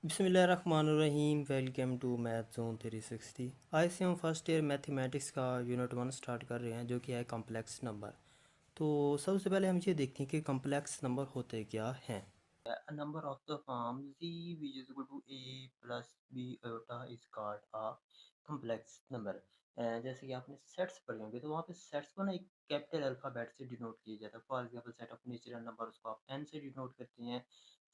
बिस्मिल्लाहिर्रहमानिर्रहीम। Welcome to math zone 360। आज से हम फर्स्ट ईयर मैथमेटिक्स का यूनिट 1 स्टार्ट कर रहे हैं, जो कि है कॉम्प्लेक्स नंबर। तो सबसे पहले हम ये देखते हैं कि कॉम्प्लेक्स नंबर होते क्या हैं। A number of the form z which is equal to a plus b iota is called a complex number। जैसे कि आपने सेट्स पढ़े होंगे, तो वहाँ पे सेट्स को ना एक कैपिटल अल्फ़ाबेट से डिनोट किया जाता है। For example, set of natural number उसको आप n से डिनोट करते हैं,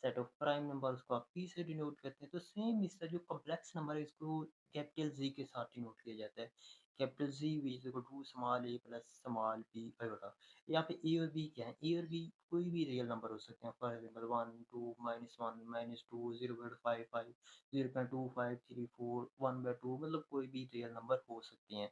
सेट ऑफ प्राइम नंबर उसको आप p से डिनोट करते हैं। तो सेम इसका जो कॉम्प्लेक्स नंबर है, इसको कैपिटल z के साथ डिनोट किया जाता है। Capital Z which is equal to small a plus small b iota. यहाँ पे ए और बी क्या है? ए और बी कोई भी रियल नंबर हो सकते हैं। फॉर एग्जाम्पल 1 2 -1 -2 0.55 0.2534 1/2, मतलब कोई भी रियल नंबर हो सकते हैं।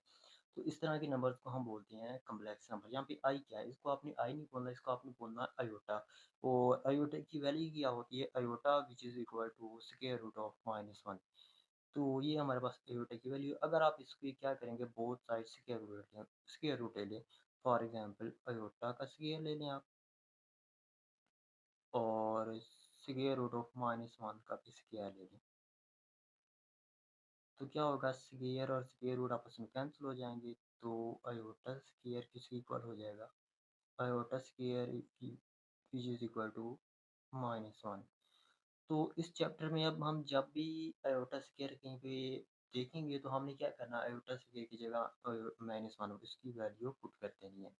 तो इस तरह के नंबर्स को हम बोलते हैं कम्प्लेक्स नंबर। यहाँ पे आई क्या है? इसको आपने आई नहीं बोलना, इसको आपने बोलना अयोटा। और अयोटा की वैल्यू क्या होती है? Iota which is equal to square root of -1। तो ये हमारे पास अयोटा की वैल्यू। अगर आप इसकी क्या करेंगे, बोथ साइड स्क्वायर रूट ले लें। फॉर एग्जांपल, अयोटा का स्क्वायर ले लें आप, और स्क्वायर रूट ऑफ -1 का भी स्क्वायर ले लें। तो क्या होगा, स्क्वायर और स्क्वायर रूट आपस में कैंसिल हो जाएंगे। तो अयोटा स्क्वायर किसके इक्वल हो जाएगा? Iota square is equal to -1। तो इस चैप्टर में अब हम जब भी अयोटा स्क्वायर कहीं पे देखेंगे, तो हमने क्या करना, अयोटा स्क्वायर की जगह -1 इसकी वैल्यू पुट कर देनी है।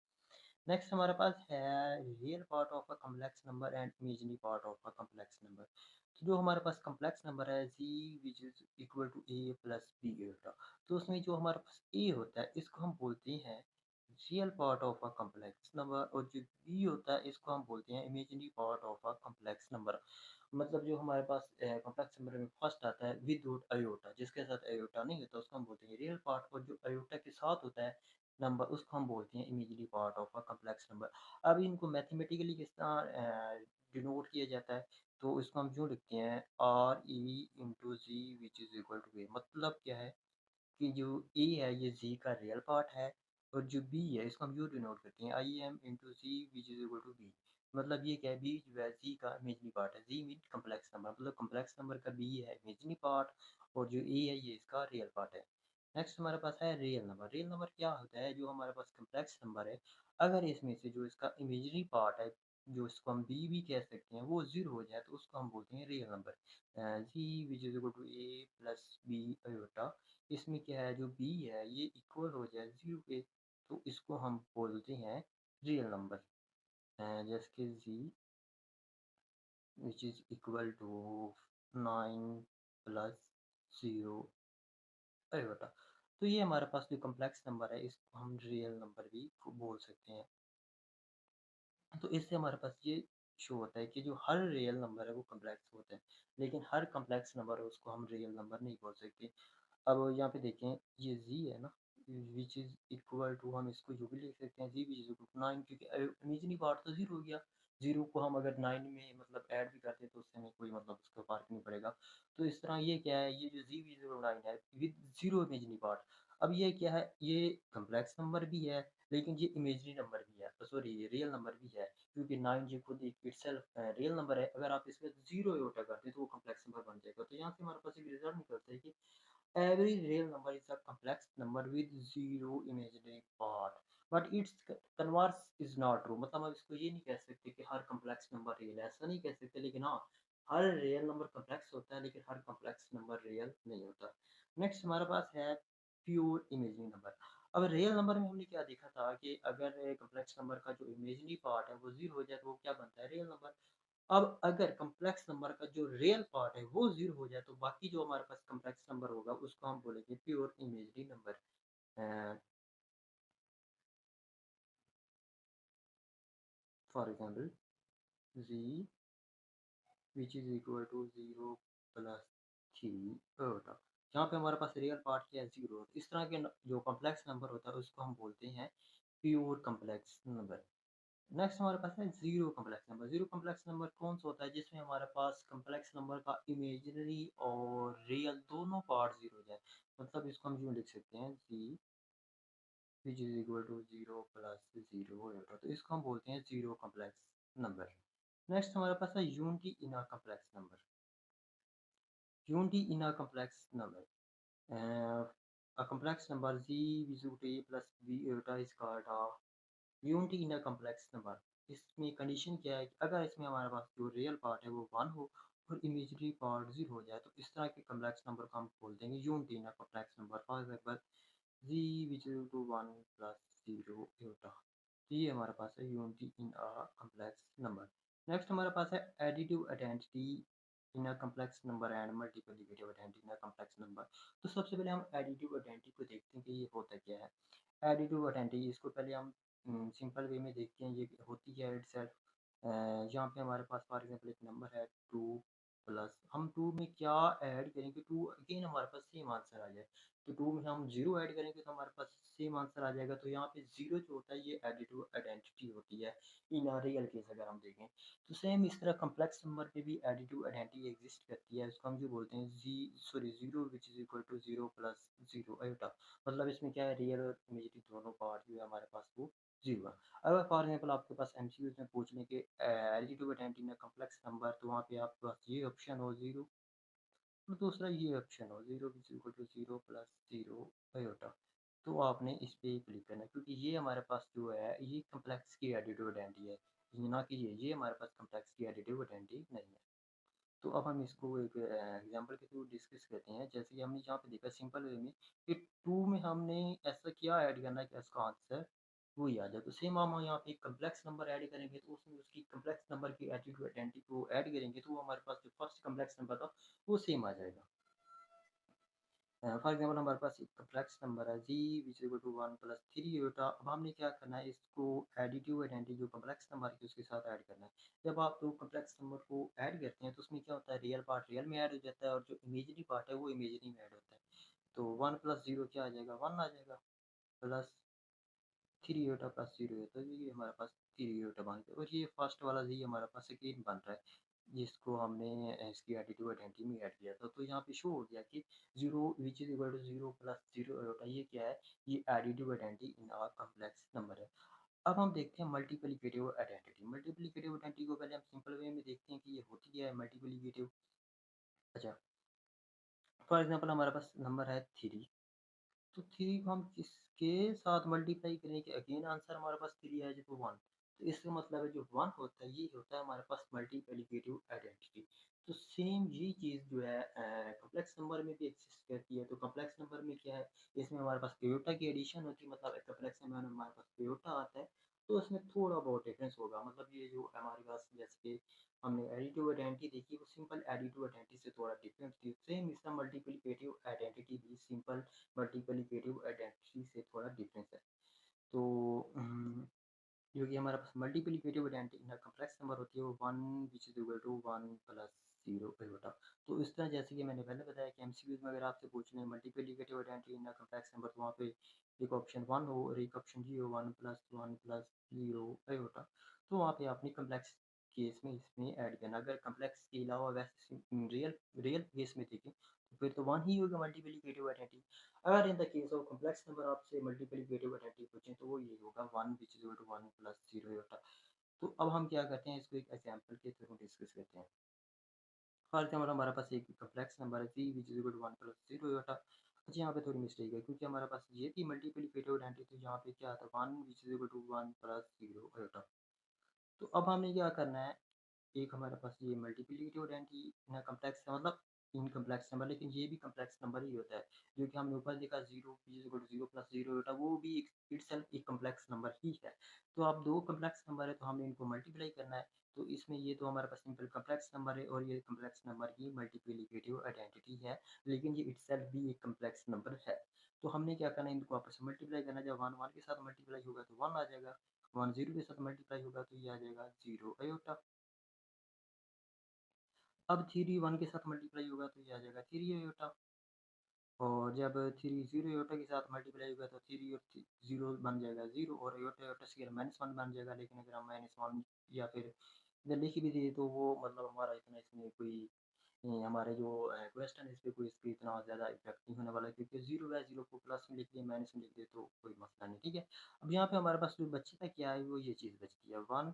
नेक्स्ट हमारे पास है real part of a complex number and imaginary part of a complex number. तो जो हमारे पास कॉम्प्लेक्स नंबर है z which is equal to a plus b होता, तो उसमें जो हमारे पास ए होता है, इसको हम बोलते हैं real part of a complex number, और जो बी होता है, इसको हम बोलते हैं imaginary part of a complex number. मतलब जो हमारे पास कॉम्प्लेक्स नंबर में फर्स्ट आता है विद अयोटा, जिसके साथ अयोटा नहीं होता उसको हम बोलते हैं रियल पार्ट, और जो अयोटा के साथ होता है नंबर, उसको हम बोलते हैं imaginary part of a complex number. अब इनको मैथमेटिकली किस तरह डिनोट किया जाता है, तो इसको हम यूँ लिखते हैं R e into z which is equal to a. मतलब क्या है कि जो ए है ये जी का रियल पार्ट है, और जो बी है इसको हम यू डिनोट करते हैं I M into z which is equal to b. मतलब ये क्या है, बी जो है जी का इमेजनी पार्ट है। जी मीन कम्प्लेक्स नंबर, मतलब कम्प्लेक्स नंबर का बी है इमेजनी पार्ट, और जो ए है ये इसका रियल पार्ट है। नेक्स्ट हमारे पास है रियल नंबर। रियल नंबर क्या होता है? जो हमारे पास कम्प्लेक्स नंबर है, अगर इसमें से जो इसका इमेजरी पार्ट है, जो इसको हम बी भी कह सकते हैं, वो जीरो हो जाए, तो उसको हम बोलते हैं real number. Z which is equal to a plus b iota. इसमें क्या है, जो बी है ये इक्वल हो जाए जीरो के, तो इसको हम बोलते हैं रियल नंबर। जैसे कि z which is equal to 9 प्लस 0 अयोटा। तो ये हमारे पास जो कम्प्लेक्स नंबर है, इसको हम रियल नंबर भी बोल सकते हैं। तो इससे हमारे पास ये शो होता है कि जो हर रियल नंबर है वो कम्प्लेक्स होता है, लेकिन हर कम्प्लेक्स नंबर है उसको हम रियल नंबर नहीं बोल सकते। अब यहाँ पे देखें, ये z है ना, विच इज़ इक्वल टू, हम इसको जो भी लिख सकते हैं, z which is equal to 9, क्योंकि इमेजिनरी पार्ट तो जीरो हो गया। जीरो को हम अगर 9 में मतलब ऐड भी करते हैं, तो उससे हमें कोई मतलब उसका फर्क नहीं पड़ेगा। तो इस तरह ये क्या है, ये जो जी विच इज़ इक्वल टू 9 है विद जीरो इमेजिनरी पार्ट। अब ये क्या है, ये कम्प्लेक्स नंबर भी है, लेकिन ये इमेजिनरी नंबर भी है, सॉरी ये रियल नंबर भी है, क्योंकि 9 ये खुद एक इटसेल्फ रियल नंबर है। अगर आप इसमें जीरो उल्टा करते हैं, तो वो कम्प्लेक्स नंबर बन जाएगा। तो यहाँ से हमारे पास एक रिजल्ट निकलता है कि every real number is a complex number with zero imaginary part, but its converse is not true। मतलब हम इसको ये नहीं कह सकते कि हर कम्प्लेक्स नंबर रियल है, ऐसा नहीं कह सकते। लेकिन हाँ, हर रियल नंबर कम्प्लेक्स होता है, लेकिन हर कम्प्लेक्स नंबर रियल नहीं होता। नेक्स्ट हमारे पास है प्योर इमेजिनरी नंबर। अब रियल नंबर में हमने क्या देखा था कि अगर कम्प्लेक्स नंबर का जो इमेजिनरी पार्ट है वो जीरो हो जाए, तो वो क्या बनता है, रियल नंबर। अब अगर कम्प्लेक्स नंबर का जो रियल पार्ट है वो जीरो हो जाए, तो बाकी जो हमारे पास कम्प्लेक्स नंबर होगा उसको हम बोलेंगे pure imagery number. For example, z which is equal to zero plus three होता, जहाँ पे हमारे पास रियल पार्ट क्या है, जीरो। इस तरह के जो कम्प्लेक्स नंबर होता है उसको हम बोलते हैं प्योर कम्प्लेक्स नंबर। नेक्स्ट हमारे पास है zero complex number. Zero complex number कौन सा होता है? जिसमें हमारे पास कम्प्लेक्स नंबर का इमेजिनरी और रियल दोनों पार्ट जीरो हो जाए। मतलब इसको हम यूँ लिख सकते हैं, z which is equal to zero plus zero होगा, तो इसको हम बोलते हैं जीरो कम्प्लेक्स नंबर। नेक्स्ट हमारे पास है unity in a complex number. unity in a complex number. A complex number z is equal to a plus b iota is called a unity in a complex number. इसमें condition क्या है कि अगर इसमें हमारे पास जो रियल पार्ट है वो वन हो और इमेजरी पार्ट जीरो हो जाए, तो इस तरह के कम्प्लेक्स नंबर को हम बोल देंगे unity in a complex number. For example z which is to one plus zero iota, तो ये हमारे पास है unity in a complex number. Next हमारे पास है additive identity in a complex number and multiplicative identity in a complex number. तो सबसे पहले हम एडिटिव आइडेंटिटी को देखते हैं कि ये होता क्या है। एडिटिव आइडेंटिटी, इसको पहले हम सिंपल वे में देखते हैं। ये होती है इट सेल्फ, यहाँ पे हमारे पास फॉर एग्जांपल एक नंबर है टू प्लस, हम टू में क्या ऐड करेंगे, टू अगेन हमारे पास सेम आंसर आ जाए। तो टू में हम जीरो ऐड करेंगे तो हमारे पास सेम आंसर आ जाएगा। तो यहाँ पे जीरो जो होता है ये एडिटिव आइडेंटिटी होती है इन रियल केस अगर हम देखें। तो सेम इस तरह कम्प्लेक्स नंबर पे भी एडिटिव आइडेंटिटी एग्जिस्ट करती है। उसको हम जो बोलते हैं zero which is equal to zero plus zero iota. मतलब इसमें क्या है, रियल और इमेजिनरी दोनों पार्ट जो है हमारे पास वो जीरो है। अगर फॉर एग्जांपल आपके पास एमसीक्यूज में पूछने के एडिटिव आइडेंटिटी में कम्प्लेक्स नंबर, तो वहाँ पे आपके पास ये ऑप्शन हो जीरो और दूसरा ये ऑप्शन हो zero is equal to zero plus zero iota, तो आपने इस पे क्लिक करना है, क्योंकि ये हमारे पास जो है ये कम्प्लेक्स की एडिटिव आइडेंटिटी है, ना कि ये हमारे पास कम्प्लेक्स की एडिटिव आइडेंटिटी नहीं है। तो अब हम इसको एक एग्जांपल के थ्रू डिस्कस करते हैं। जैसे कि हमने यहाँ पे देखा सिंपल वे में कि टू में हमने ऐसा क्या ऐड करना है कि इसका आंसर वही आ जाए। तो सेम हम यहाँ पे कम्प्लेक्स नंबर ऐड करेंगे, तो उसमें उसकी कम्प्लेक्स नंबर की एडिटिव आइडेंटिटी को ऐड करेंगे, तो वो हमारे पास जो फर्स्ट कम्प्लेक्स नंबर था वो सेम आ जाएगा। फॉर एग्जांपल हमारे पास एक कम्प्लेक्स नंबर है z which equal to one plus three iota. अब हमने क्या करना है, इसको एडिटिव आइडेंटिटी जो कम्प्लेक्स नंबर है उसके साथ ऐड करना है। जब आप दो कम्प्लेक्स नंबर को ऐड करते हैं तो उसमें क्या होता है, रियल पार्ट रियल में ऐड हो जाता है और जो इमेजिनरी पार्ट है वो इमेजिनरी में ऐड होता है। तो वन प्लस जीरो क्या आ जाएगा, वन आ जाएगा, plus three iota plus zero है, तो ये हमारे पास थ्री योटा बन गया। और ये फर्स्ट वाला जी हमारे पास अगेन बन रहा है जिसको हमने इसकी एडिटिव आइडेंटिटी में ऐड किया था। तो यहाँ पे शो हो गया कि zero which is equal to zero plus zero iota, ये क्या है, ये additive identity in our complex number है। अब हम देखते हैं मल्टीप्लिकेटिव आइडेंटिटी। मल्टीप्लिकेटिव आइडेंटिटी को पहले हम सिंपल वे में देखते हैं कि ये होती क्या है मल्टीप्लिकेटिव। अच्छा, फॉर एग्जांपल हमारे पास नंबर है थ्री, तो थ्री को हम किसके साथ मल्टीप्लाई करें कि अगेन आंसर हमारे पास थ्री है जो वन। तो इसका मतलब है जो वन होता है ये होता है हमारे पास मल्टीप्लिकेटिव आइडेंटिटी। तो सेम ये चीज़ जो है कम्प्लेक्स नंबर में भी एग्जिस्ट करती है। तो कम्प्लेक्स नंबर में क्या है, इसमें हमारे पास एयोटा की एडिशन होती है, मतलब कम्प्लेक्स नंबर में हमारे पास एयोटा आता है। तो उसमें थोड़ा बहुत डिफरेंस होगा, मतलब ये जो हमारे पास जैसे कि हमने एडिटिव आइडेंटिटी देखी वो सिंपल एडिटिव आइडेंटिटी से थोड़ा डिफरेंट थी। सेम इसका मल्टीप्लिकेटिव आइडेंटिटी भी सिंपल मल्टीप्लिकेटिव आइडेंटिटी से थोड़ा डिफरेंस है। तो जो कि हमारे पास multiplicative identity in complex number होती है वो one which is equal to one plus zero होता। तो इस तरह जैसे कि मैंने पहले बताया कि एमसीक्यूज में अगर आपसे पूछ रहे हैं multiplicative identity in complex number, तो वहाँ पे एक ऑप्शन वन हो और एक ऑप्शन जी हो, वन प्लस जीरो होता। तो वहाँ पे आपने कम्प्लेक्स केस में इसमें ऐड करना। अगर कम्प्लेक्स के अलावा वैसे रियल रियल केस में देखें तो फिर तो वन ही होगा मल्टीप्लिकेटिव आइडेंटिटी। अगर in the case of complex number आपसे मल्टीप्लिकेटिव आइडेंटिटी पूछें तो वो ये होगा one which is equal to one plus zero होता। तो अब हम क्या करते हैं, इसको एक एग्जांपल के थ्रू डिस्कस करते हैं। फॉर एग्जांपल हमारे पास एक कॉम्प्लेक्स नंबर है c which is equal to one plus zero होता। अच्छा, यहाँ पे थोड़ी मिस्टेक है क्योंकि हमारे पास ये थी मल्टीप्लिकेटिव आइडेंटिटी, तो यहाँ पे क्या आता है one which is equal to one plus zero होता। तो अब हमने क्या करना है, एक हमारे पास ये मल्टीप्लिकेटिव आइडेंटिटी ना कम्प्लेक्स है, मतलब इन कम्प्लेक्स नंबर, लेकिन ये भी कम्प्लेक्स नंबर ही होता है। जो कि हमने ऊपर देखा जीरो जीरो प्लस जीरो होता है, वो भी इटसेल्फ एक कम्प्लेक्स नंबर ही है। तो अब दो कम्प्लेक्स नंबर है तो हमें इनको मल्टीप्लाई करना है। तो इसमें ये तो हमारे पास सिंपल कम्प्लेक्स नंबर है और ये कम्प्लेक्स नंबर की मल्टीप्लिकेटिव आइडेंटिटी है, लेकिन ये इटसेल्फ भी एक कम्प्लेक्स नंबर है। तो हमने क्या करना है, इनको आपस में मल्टीप्लाई करना है। जब वन वन के साथ मल्टीप्लाई होगा तो वन आ जाएगा, वन जीरो के साथ मल्टीप्लाई होगा तो ये आ जाएगा जीरो आयोटा। अब थ्री वन के साथ मल्टीप्लाई होगा तो ये आ जाएगा थ्री आयोटा। और जब थ्री जीरो आयोटा के साथ मल्टीप्लाई होगा तो थ्री और जीरो बन जाएगा जीरो, और आयोटा आयोटा से माइनस वन बन जाएगा। लेकिन अगर हम माइनस वन या फिर इधर लिख भी दिए तो वो मतलब हमारा इतना इसमें कोई हमारे जो क्वेश्चन है इस पर कोई इसकी इतना ज़्यादा इफेक्ट नहीं होने वाला है, क्योंकि जीरो है, जीरो को प्लस में लिख दिए माइनस में लिख दिए तो कोई मसला नहीं। ठीक है, अब यहाँ पे हमारे पास जो बच्चे था क्या है, वो ये चीज़ बचती है वन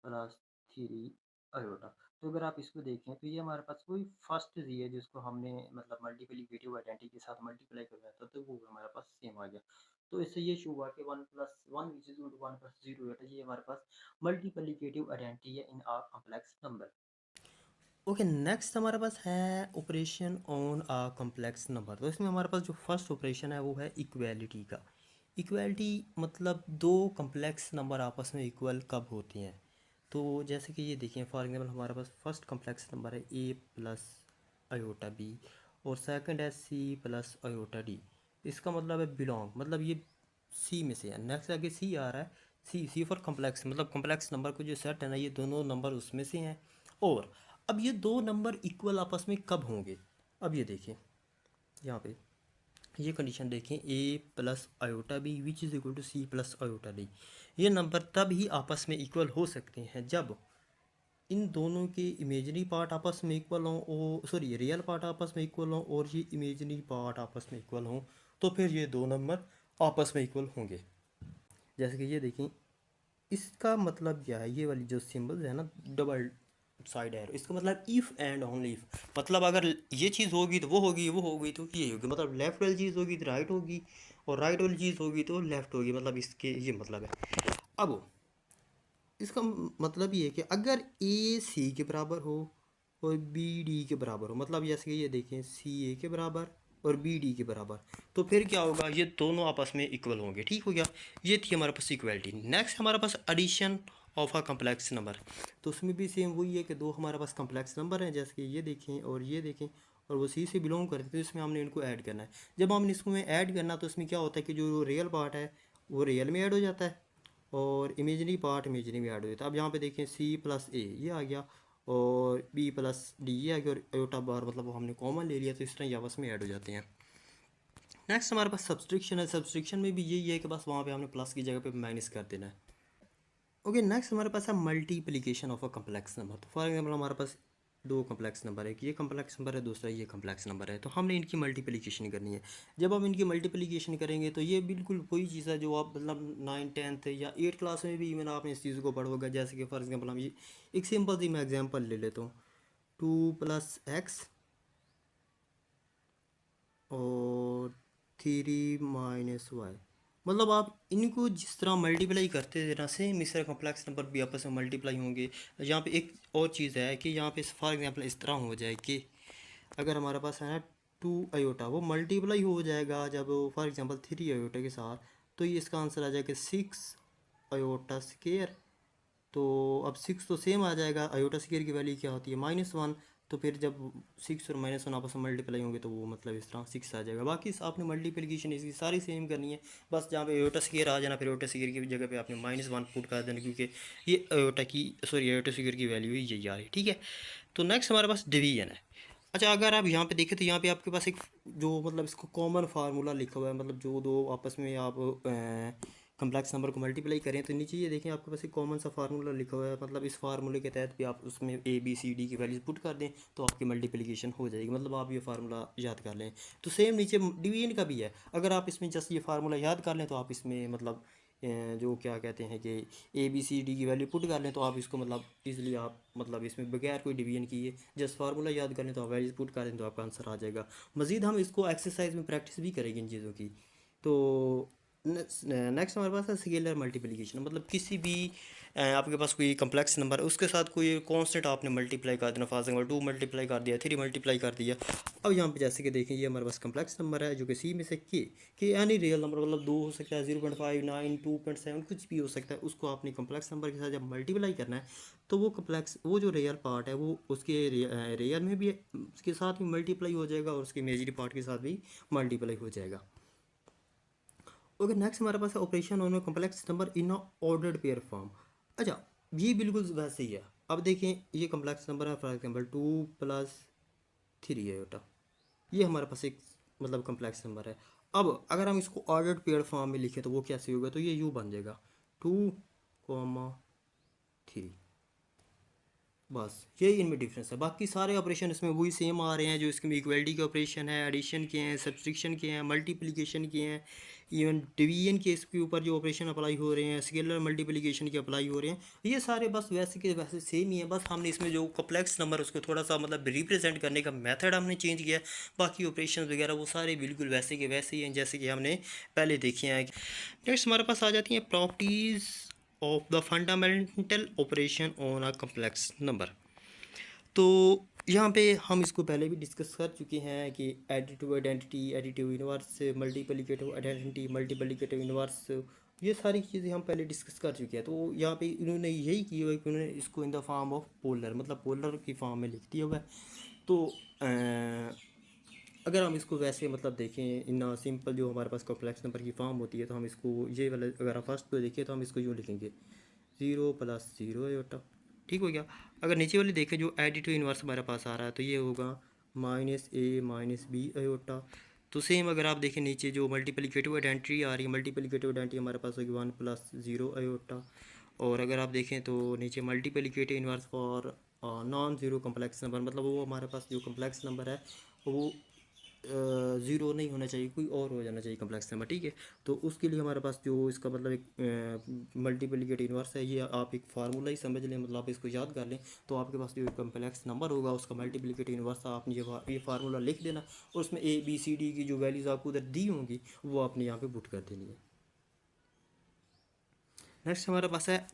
प्लस थ्री आयोटा। तो अगर आप इसको देखें तो ये हमारे पास वही फर्स्ट जी है जिसको हमने मतलब मल्टीप्लिकेटिव आइडेंटिटी के साथ मल्टीप्लाई करवाया था, तो वो हमारे पास सेम आ गया। तो इससे ये शो हुआ कि 1+1 विच इज 1+0 है, ये हमारे पास मल्टीप्लिकेटिव आइडेंटिटी है इन आ कॉम्प्लेक्स नंबर। ओके, नेक्स्ट हमारे पास है operation on a complex number. तो इसमें हमारे पास जो फर्स्ट ऑपरेशन है वो है इक्वेलिटी का। इक्वेलिटी मतलब दो कॉम्प्लेक्स नंबर आपस में इक्वल कब होते हैं। तो जैसे कि ये देखिए, फॉर एग्जांपल हमारे पास फर्स्ट कॉम्प्लेक्स नंबर है ए प्लस अयोटा बी और सेकंड है सी प्लस अयोटा डी। इसका मतलब है बिलोंग, मतलब ये सी में से है। नेक्स्ट आगे सी आ रहा है, सी फॉर कॉम्प्लेक्स, मतलब कॉम्प्लेक्स नंबर को जो सेट है ना, ये दोनों नंबर उसमें से हैं। और अब ये दो नंबर इक्वल आपस में कब होंगे। अब ये देखें यहाँ पे, ये कंडीशन देखें, a plus iota b which is equal to c plus iota d. ये नंबर तब ही आपस में इक्वल हो सकते हैं जब इन दोनों के इमेजनरी पार्ट आपस में इक्वल हों, और सॉरी रियल पार्ट आपस में इक्वल हों और ये इमेजनरी पार्ट आपस में इक्वल हों, तो फिर ये दो नंबर आपस में इक्वल होंगे। जैसे कि ये देखें, इसका मतलब क्या है, ये वाली जो सिंबल्स है ना डबल साइड एरो, इसका मतलब इफ़ एंड ओनली इफ़, मतलब अगर ये चीज़ होगी तो वो होगी, वो होगी तो ये होगी, मतलब लेफ़्ट वाली चीज़ होगी तो राइट होगी और राइट वाली चीज़ होगी तो लेफ़्ट होगी, मतलब इसके ये मतलब है। अब इसका मतलब ये है कि अगर ए सी के बराबर हो और बी डी के बराबर हो, मतलब जैसे कि ये देखें सी ए के बराबर और बी डी के बराबर, तो फिर क्या होगा, ये दोनों आपस में इक्वल होंगे। ठीक हो गया, ये थी हमारे पास इक्वलिटी। नेक्स्ट हमारे पास addition of a complex number. तो उसमें भी सेम वही है कि दो हमारे पास कम्प्लेक्स नंबर हैं, जैसे कि ये देखें और ये देखें, और वो सी से बिलोंग करते हैं, तो इसमें हमने इनको ऐड करना है। जब हमने इसको में ऐड करना तो इसमें क्या होता है कि जो रियल पार्ट है वो रियल में ऐड हो जाता है और इमेजनरी पार्ट इमेजनरी में ऐड हो जाता है। अब यहाँ पे देखें सी प्लस ए ये आ गया और बी प्लस डी ये आ गया और अयोटा बार मतलब वो हमने कॉमन ले लिया, तो इस तरह ये आपस में ऐड हो जाते हैं। नेक्स्ट हमारे पास सब्सट्रिक्शन है। सब्सट्रिक्शन में भी यही है कि बस वहाँ पे हमने प्लस की जगह पे माइनस कर देना है। ओके, नेक्स्ट हमारे पास है multiplication of a complex number. तो फॉर एग्जाम्पल हमारे पास दो कम्प्लेक्स नंबर है, एक ये कम्प्लेक्स नंबर है, दूसरा ये कम्प्लेक्स नंबर है, तो हमने इनकी मल्टीप्लिकेशन करनी है। जब हम इनकी मल्टीप्लिकेशन करेंगे तो ये बिल्कुल वही चीज़ है जो आप मतलब 9th 10th या 8th क्लास में भी इवन आपने इस चीज़ को पढ़ा होगा। जैसे कि फॉर एग्जाम्पल हम ये एक सिंपल सी मैं एग्जाम्पल ले लेता हूँ, 2+x और 3 - y। मतलब आप इनको जिस तरह मल्टीप्लाई करते थे ना, सेम इस तरह कॉम्प्लेक्स नंबर भी आपस में मल्टीप्लाई होंगे। यहाँ पे एक और चीज़ है कि यहाँ पे फॉर एग्जांपल इस तरह हो जाए कि अगर हमारे पास है ना 2 अयोटा, वो मल्टीप्लाई हो जाएगा जब फॉर एग्जांपल 3 अयोटा के साथ, तो ये इसका आंसर आ जाएगा 6 अयोटा स्केयर। तो अब 6 तो सेम आ जाएगा, अयोटा स्क्वायर की वैल्यू क्या होती है -1। तो फिर जब 6 और -1 आपस में मल्टीप्लाई होंगे तो वो मतलब इस तरह 6 आ जाएगा। बाकी आपने मल्टीप्लिकेशन इसकी सारी सेम करनी है, बस जहाँ पे अयोटा स्क्वायर आ जाना, फिर अयोटा स्क्वायर की जगह पे आपने -1 पुट कर देना, क्योंकि ये अयोटा की सॉरी अयोटा स्क्वायर की वैल्यू ही यही आ रही है। ठीक है, तो नेक्स्ट हमारे पास डिवीजन है। अच्छा, अगर आप यहाँ पे देखें तो यहाँ पे आपके पास एक जो मतलब इसको कॉमन फार्मूला लिखा हुआ है, मतलब जो दो आपस में आप कम्प्लेक्स नंबर को मल्टीप्लाई करें तो नीचे ये देखें आपके पास एक कॉमन सा फार्मूला लिखा हुआ है, मतलब इस फार्मूले के तहत भी आप उसमें ए बी सी डी की वैल्यूज पुट कर दें तो आपकी मल्टीप्लिकेशन हो जाएगी। मतलब आप ये फार्मूला याद कर लें। तो सेम नीचे डिवीजन का भी है, अगर आप इसमें जस्ट ये फार्मूला याद कर लें तो आप इसमें मतलब जो क्या कहते हैं कि ए बी सी डी की वैल्यू पुट कर लें तो आप इसको मतलब इजीली आप मतलब इसमें बगैर कोई डिवीजन किए जस्ट फार्मूला याद कर लें तो आप वैल्यूज पुट कर दें तो आपका आंसर आ जाएगा। मज़ीद हम इसको एक्सरसाइज में प्रैक्टिस भी करेंगे इन चीज़ों की। तो नेक्स्ट हमारे पास है स्केलर मल्टीप्लिकेशन, मतलब किसी भी आपके पास कोई कम्प्लेक्स नंबर है उसके साथ कोई कांस्टेंट आपने मल्टीप्लाई कर देना। फॉर एग्जांपल 2 मल्टीप्लाई कर दिया, 3 मल्टीप्लाई कर दिया। अब यहाँ पे जैसे कि देखें ये हमारे पास कम्प्लेक्स नंबर है जो कि सी में से के एनी रियल नंबर, मतलब 2 हो सकता है, 0.5 9 2.7 कुछ भी हो सकता है, उसको आपने कम्प्लेक्स नंबर के साथ जब मल्टीप्लाई करना है तो वो कम्प्लेक्स वो जो रियल पार्ट है वो उसके रियल में भी उसके साथ भी मल्टीप्लाई हो जाएगा और उसके इमेजरी पार्ट के साथ भी मल्टीप्लाई हो जाएगा। ओके, नेक्स्ट हमारे पास है operation on complex number in a ordered pair form. अच्छा, ये बिल्कुल वैसे ही है। अब देखें ये कॉम्प्लेक्स नंबर है, फॉर एग्जांपल 2+3 है बेटा, ये हमारे पास एक मतलब कॉम्प्लेक्स नंबर है। अब अगर हम इसको ऑर्डर्ड पेयर फॉर्म में लिखें तो वो कैसे होगा, तो ये यूँ बन जाएगा 2, 3। बस यही इनमें डिफरेंस है। बाकी सारे ऑपरेशन इसमें वही सेम आ रहे हैं जो इसके में इक्वलिटी के ऑपरेशन है, एडिशन के हैं, सब्सट्रैक्शन के हैं, मल्टीप्लिकेशन के हैं, इवन डिवीजन के इसके ऊपर जो ऑपरेशन अप्लाई हो रहे हैं, स्केलर मल्टीप्लिकेशन के अप्लाई हो रहे हैं, ये सारे बस वैसे के वैसे सेम ही है। बस हमने इसमें जो कॉम्प्लेक्स नंबर उसको थोड़ा सा मतलब रिप्रेजेंट करने का मेथड हमने चेंज किया है। बाकी ऑपरेशन वगैरह वो सारे बिल्कुल वैसे के वैसे ही हैं जैसे कि हमने पहले देखे हैं। नेक्स्ट हमारे पास आ जाती हैं properties of the fundamental operation on a complex number. तो यहाँ पे हम इसको पहले भी डिस्कस कर चुके हैं कि additive identity, additive inverse, multiplicative identity, multiplicative inverse, ये सारी चीज़ें हम पहले डिस्कस कर चुके हैं। तो यहाँ पे इन्होंने यही किया हुआ है कि उन्होंने इसको in the form of polar, मतलब पोलर की फॉर्म में लिख दिया हुआ है। तो अगर हम इसको वैसे मतलब देखें इन सिंपल जो हमारे पास कॉम्प्लेक्स नंबर की फॉर्म होती है, तो हम इसको ये वाला अगर हम फर्स्ट पे देखें तो हम इसको यूँ लिखेंगे 0 + 0 आयोटा। ठीक हो गया। अगर नीचे वाली देखें जो एडिटिव इनवर्स हमारे पास आ रहा है तो ये होगा -a - b आयोटा। तो सेम अगर आप देखें नीचे जो मल्टीप्लिकेटिव आइडेंटिटी आ रही है, मल्टीप्लिकेटिव आइडेंटिटी हमारे पास होगी 1 + 0 आयोटा। और अगर आप देखें तो नीचे multiplicative inverse for non zero complex number, मतलब वो हमारे पास जो कम्प्लेक्स नंबर है वो ज़ीरो नहीं होना चाहिए, कोई और हो जाना चाहिए कम्प्लेक्स नंबर। ठीक है। तो उसके लिए हमारे पास जो इसका मतलब एक मल्टीप्लिकेट इन्वर्स है, ये आप एक फार्मूला ही समझ लें, मतलब आप इसको याद कर लें। तो आपके पास जो कम्प्लेक्स नंबर होगा उसका मल्टीप्लिकेट इन्वर्स आपने ये फार्मूला लिख देना और उसमें ABCD की जो वैल्यूज़ आपको उधर दी होंगी वो आपने यहाँ पे पुट कर देनी है। नेक्स्ट हमारे पास है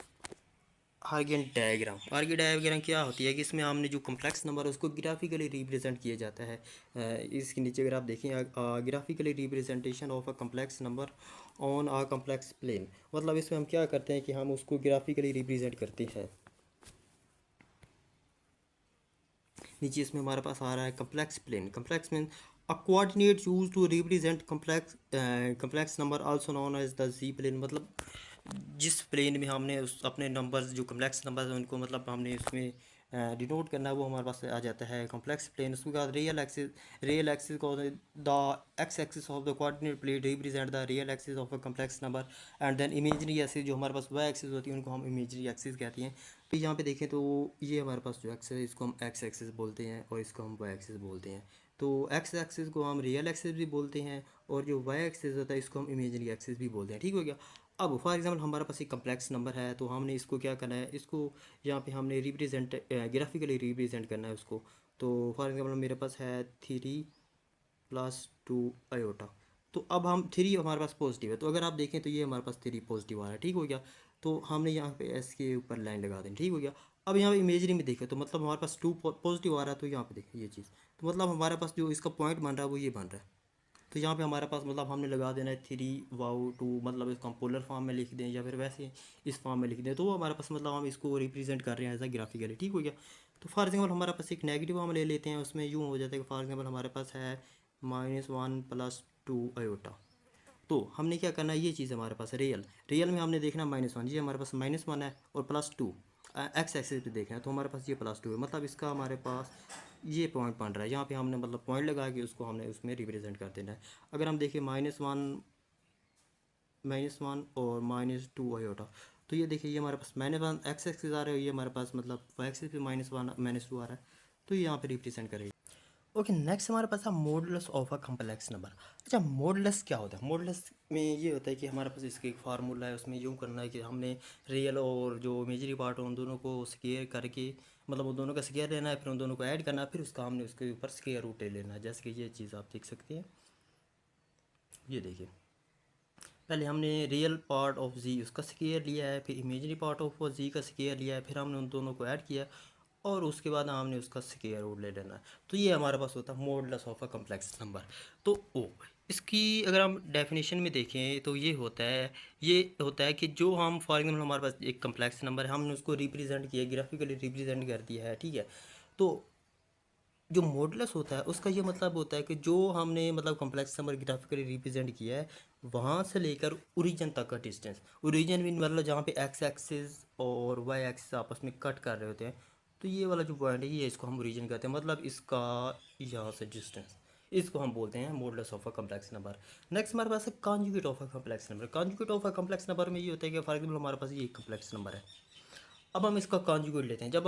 आर्गन डायग्राम। आर्गन डायग्राम क्या होती है कि इसमें हमने जो कम्प्लेक्स नंबर है उसको ग्राफिकली रिप्रेजेंट किया जाता है। इसके नीचे अगर आप देखें graphically representation of a complex number on a complex plane, मतलब इसमें हम क्या करते हैं कि हम उसको ग्राफिकली रिप्रेजेंट करते हैं। नीचे इसमें हमारे पास आ रहा है complex plane. Complex plane a coordinate use to represent complex number also known as the Z plane, मतलब जिस प्लेन में हमने उस अपने नंबर्स जो कम्प्लेक्स नंबर्स हैं उनको मतलब हमने उसमें डिनोट करना है, वो हमारे पास आ जाता है कम्प्लेक्स प्लेन। उसके बाद रियल एक्सिस को the X axis of the coordinate plane represent the real axis of a complex number and then imagery axis जो हमारे पास वाई एक्सिस होती है उनको हम इमेजरी एक्सिस कहते हैं। तो यहाँ पे देखें तो ये हमारे पास जो एक्स है इसको हम एक्स एक्सिस बोलते हैं और इसको हम वाई एक्सिस बोलते हैं। तो एक्स एक्सिस को हम रियल एक्सिस भी बोलते हैं और जो वाई एक्सिस होता है इसको हम इमेजरी एक्सिस भी बोलते हैं। ठीक हो गया। अब फॉर एग्जांपल हमारे पास एक कम्प्लेक्स नंबर है तो हमने इसको क्या करना है, इसको यहाँ पे हमने रिप्रेजेंट ग्राफिकली रिप्रेजेंट करना है उसको। तो फॉर एग्जांपल मेरे पास है 3 + 2 आयोटा। तो अब हम 3 हमारे पास पॉजिटिव है, तो अगर आप देखें तो ये हमारे पास 3 पॉजिटिव आ रहा है। ठीक हो गया। तो हमने यहाँ पे एस के ऊपर लाइन लगा दें। ठीक हो गया। अब यहाँ पे इमेजरी में देखें तो मतलब हमारे पास 2 पॉजिटिव आ रहा है, तो यहाँ पे देखें ये चीज़, तो मतलब हमारे पास जो इसका पॉइंट बन रहा है वो ये बन रहा है। तो यहाँ पे हमारे पास मतलब हमने लगा देना है 3 वाउ 2, मतलब इसको हम पोलर फॉर्म में लिख दें या फिर वैसे इस फॉर्म में लिख दें, तो वो हमारे पास मतलब हम इसको रिप्रेजेंट कर रहे हैं एज अ ग्राफिकली। ठीक हो गया। तो फॉर एग्जाम्पल हमारे पास एक नेगेटिव हम ले लेते हैं, उसमें यूँ हो जाता है कि फॉर एग्जाम्पल हमारे पास है -1 + 2 आयोटा। तो हमने क्या करना है, ये चीज़ हमारे पास रियल में हमने देखना -1, ये हमारे पास -1 है और +2 एक्स एक्सिस पे देखना है, तो हमारे पास ये +2 है, मतलब इसका हमारे पास ये पॉइंट बन रहा है। यहाँ पे हमने मतलब पॉइंट लगा के उसको हमने उसमें रिप्रेजेंट कर देना है। अगर हम देखें -1 और -2 आयोटा, तो ये देखिए ये हमारे पास -1 एक्स एक्सिस आ रहा है, ये हमारे पास मतलब वाई एक्सिस पे -1 -2 आ रहा है, तो ये यहाँ पे रिप्रेजेंट करेगा। ओके, नेक्स्ट हमारे पास है modulus of a complex number. अच्छा, मॉडुलस क्या होता है? मॉडुलस में ये होता है कि हमारे पास इसका एक फार्मूला है, उसमें यूँ करना है कि हमने रियल और जो इमेजरी पार्ट है उन दोनों को स्क्वायर करके, मतलब उन दोनों का स्क्वायर लेना है, फिर उन दोनों को ऐड करना है, फिर उसका हमने उसके ऊपर स्क्वायर रूट ले लेना है। जैसे कि ये चीज़ आप देख सकते हैं, ये देखिए पहले हमने रियल पार्ट ऑफ जी उसका स्क्वायर लिया है, फिर इमेजरी पार्ट ऑफ जी का स्क्वायर लिया है, फिर हमने उन दोनों को ऐड किया और उसके बाद हमने उसका स्क्वायर रूट ले लेना है। तो ये हमारे पास होता है modulus of a complex number. तो ओ इसकी अगर हम डेफिनेशन में देखें तो ये होता है कि जो हम फॉर एग्जाम्पल हमारे पास एक कम्प्लेक्स नंबर है, हमने उसको रिप्रेजेंट किया, ग्राफिकली रिप्रेजेंट कर दिया है। ठीक है। तो जो मॉडुलस होता है उसका ये मतलब होता है कि जो हमने मतलब कॉम्प्लेक्स नंबर ग्राफिकली रिप्रेजेंट किया है वहाँ से लेकर ओरिजिन तक का डिस्टेंस, ओरिजिन भी मतलब जहाँ पे एक्स एक्सिस और वाई एक्सिस आपस में कट कर रहे होते हैं, तो ये वाला जो पॉइंट है ये इसको हम ओरिजिन कहते हैं, मतलब इसका यहाँ से डिस्टेंस, इसको हम बोलते हैं modulus of a complex number. Next हमारे पास है conjugate of a complex number. Conjugate of a complex number में ये होता है कि फॉर एग्जाम्पल हमारे पास ये एक कम्प्लेक्स नंबर है अब हम इसका कॉन्जुगेट लेते हैं। जब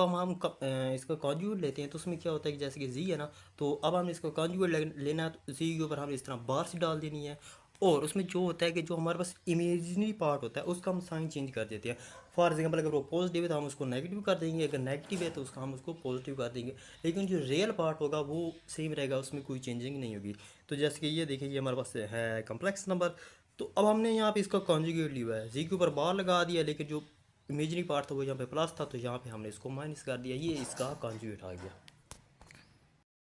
इसका कॉन्जुगेट लेते हैं तो उसमें क्या होता है कि जैसे कि जी है ना, तो अब हम इसका कॉन्जुगेट लेना है, तो जी के ऊपर हमने इस तरह बार से डाल देनी है। और उसमें जो होता है कि जो हमारे पास इमेजिनरी पार्ट होता है उसका हम साइन चेंज कर देते हैं। फॉर एग्जांपल अगर वो पॉजिटिव है तो हम उसको नेगेटिव कर देंगे, अगर नेगेटिव है तो उसका हम उसको पॉजिटिव कर देंगे। लेकिन जो रियल पार्ट होगा वो सेम रहेगा, उसमें कोई चेंजिंग नहीं होगी। तो जैसे कि ये देखिए, ये हमारे पास है कम्प्लेक्स नंबर। तो अब हमने यहाँ पे इसका कॉन्जुगेट लिया हुआ है, जी के ऊपर बार लगा दिया, लेकिन जो इमेजिनरी पार्ट था वो यहाँ पे प्लस था, तो यहाँ पे हमने इसको माइनस कर दिया। ये इसका कॉन्जुगेट आ गया।